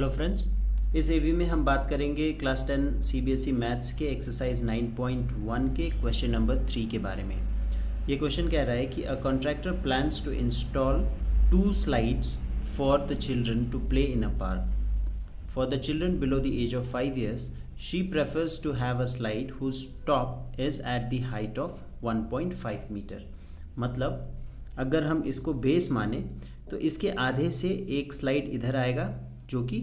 Hello friends, इस एवी में हम बात करेंगे क्लास 10 सीबीएसई मैथ्स के एक्सरसाइज 9.1 के क्वेश्चन नंबर 3 के बारे में। ये क्वेश्चन कह रहा है कि a contractor plans to install 2 slides for the children to play in a park. For the children below the age of 5 years, she prefers to have a slide whose top is at the height of 1.5 meter. मतलब अगर हम इसको base माने तो इसके आधे से एक स्लाइड इधर आएगा जो कि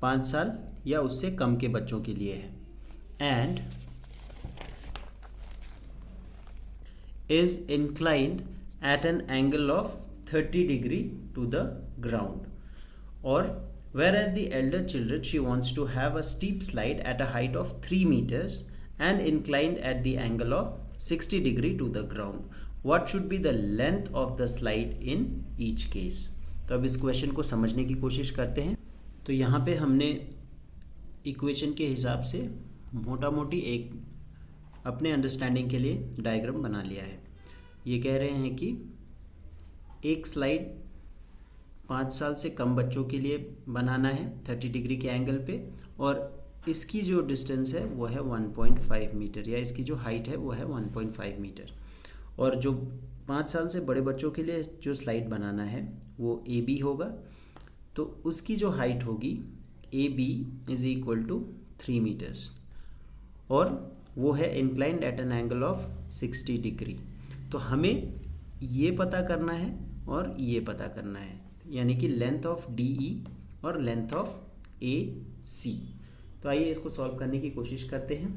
5 साल या उससे कम के बच्चों के लिए है and is inclined at an angle of 30 degree to the ground. और whereas the elder children she wants to have a steep slide at a height of 3 meters and inclined at the angle of 60 degree to the ground. What should be the length of the slide in each case. तो अब इस question को समझने की कोशिश करते हैं। तो यहाँ पे हमने इक्वेशन के हिसाब से मोटा मोटी एक अपने अंडरस्टैंडिंग के लिए डायग्राम बना लिया है। ये कह रहे हैं कि एक स्लाइड 5 साल से कम बच्चों के लिए बनाना है 30 डिग्री के एंगल पे, और इसकी जो डिस्टेंस है वो है 1.5 मीटर, या इसकी जो हाइट है वो है 1.5 मीटर। और जो 5 साल से बड़े बच्चों के लिए जो स्लाइड बनाना है वो ए बी होगा, तो उसकी जो हाइट होगी A B is equal to 3 meters, और वो है inclined at an angle of 60 degree. तो हमें ये पता करना है और ये पता करना है, यानी कि लेंथ ऑफ डी ई और लेंथ ऑफ ए सी। तो आइए इसको सॉल्व करने की कोशिश करते हैं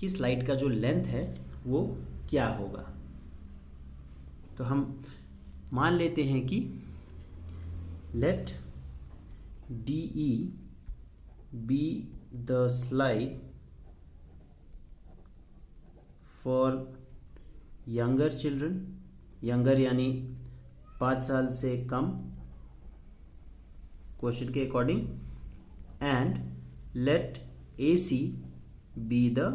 कि स्लाइड का जो लेंथ है वो क्या होगा। तो हम मान लेते हैं कि let D E be the slide for younger children, younger यानी 5 साल से कम क्वेश्चन के according, and let A C be the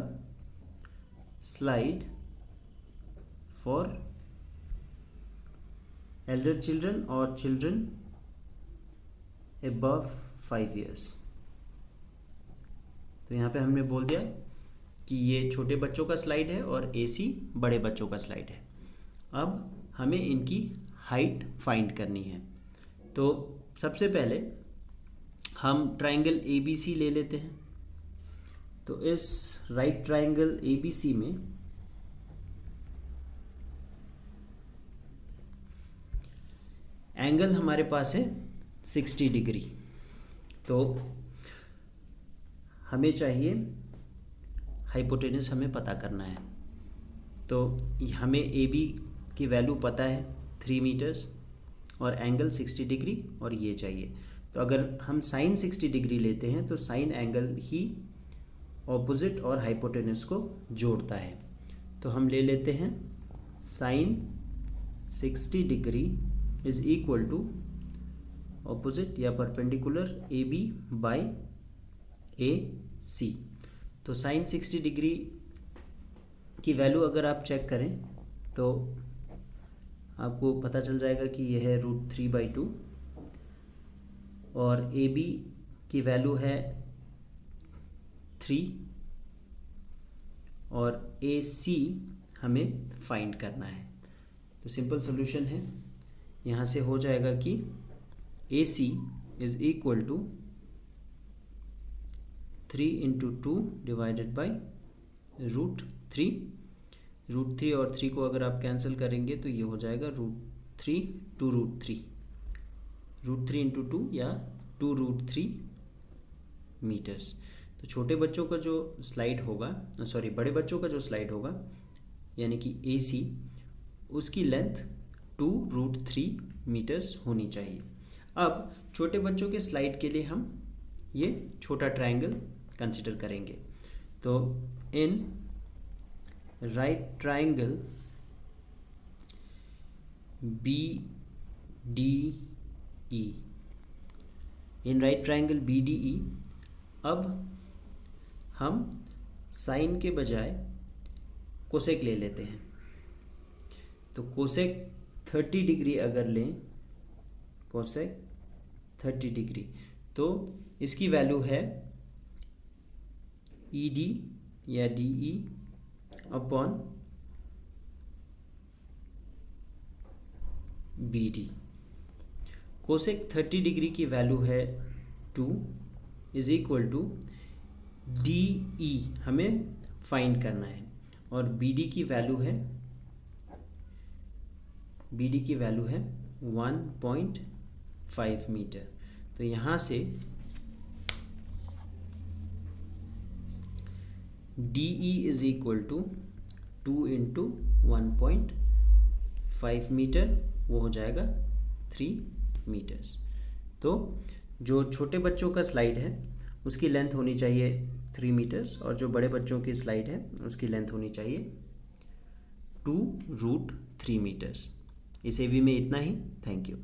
slide for elder children और चिल्ड्रन above 5 years। तो यहाँ पे हमने बोल दिया कि ये छोटे बच्चों का स्लाइड है और AC बड़े बच्चों का स्लाइड है। अब हमें इनकी हाइट फाइंड करनी है। तो सबसे पहले हम ट्राइंगल ABC ले लेते हैं। तो इस राइट ट्राइंगल ABC में एंगल हमारे पास है 60 डिग्री। तो हमें चाहिए हाइपोटेनस, हमें पता करना है। तो हमें ए बी की वैल्यू पता है 3 meters और एंगल 60 डिग्री, और ये चाहिए। तो अगर हम साइन 60 डिग्री लेते हैं तो साइन एंगल ही ऑपोजिट और हाइपोटेनस को जोड़ता है। तो हम ले लेते हैं sine 60 degree is equal to opposite या perpendicular A B by A C. तो साइन 60 डिग्री की वैल्यू अगर आप चेक करें तो आपको पता चल जाएगा कि यह है √3/2, और ए बी की वैल्यू है 3, और ए सी हमें फाइंड करना है। तो सिंपल सोल्यूशन है, यहाँ से हो जाएगा कि AC is equal to 3 into 2 divided by √3। √3 और 3 को अगर आप कैंसिल करेंगे तो ये हो जाएगा √3 2 √3, √3 into 2 या 2 √3 meters। तो छोटे बच्चों का जो स्लाइड होगा, बड़े बच्चों का जो स्लाइड होगा यानी कि AC, उसकी लेंथ 2 √3 meters होनी चाहिए। अब छोटे बच्चों के स्लाइड के लिए हम ये छोटा ट्रायंगल कंसिडर करेंगे। तो in right triangle BDE, in right triangle BDE, अब हम साइन के बजाय कोसेक ले लेते हैं। तो कोसेक 30 डिग्री अगर लें, कोसेक 30 डिग्री, तो इसकी वैल्यू है ED या DE upon BD। Cosec 30 degree की वैल्यू है 2 इज इक्वल टू DE हमें फाइंड करना है, और BD की वैल्यू है 1.5 मीटर। तो यहाँ से DE is equal to 2 into 1.5 meter, वो हो जाएगा 3 मीटर्स। तो जो छोटे बच्चों का स्लाइड है उसकी लेंथ होनी चाहिए 3 मीटर्स, और जो बड़े बच्चों की स्लाइड है उसकी लेंथ होनी चाहिए 2√3 मीटर्स। इस AV में इतना ही। Thank you.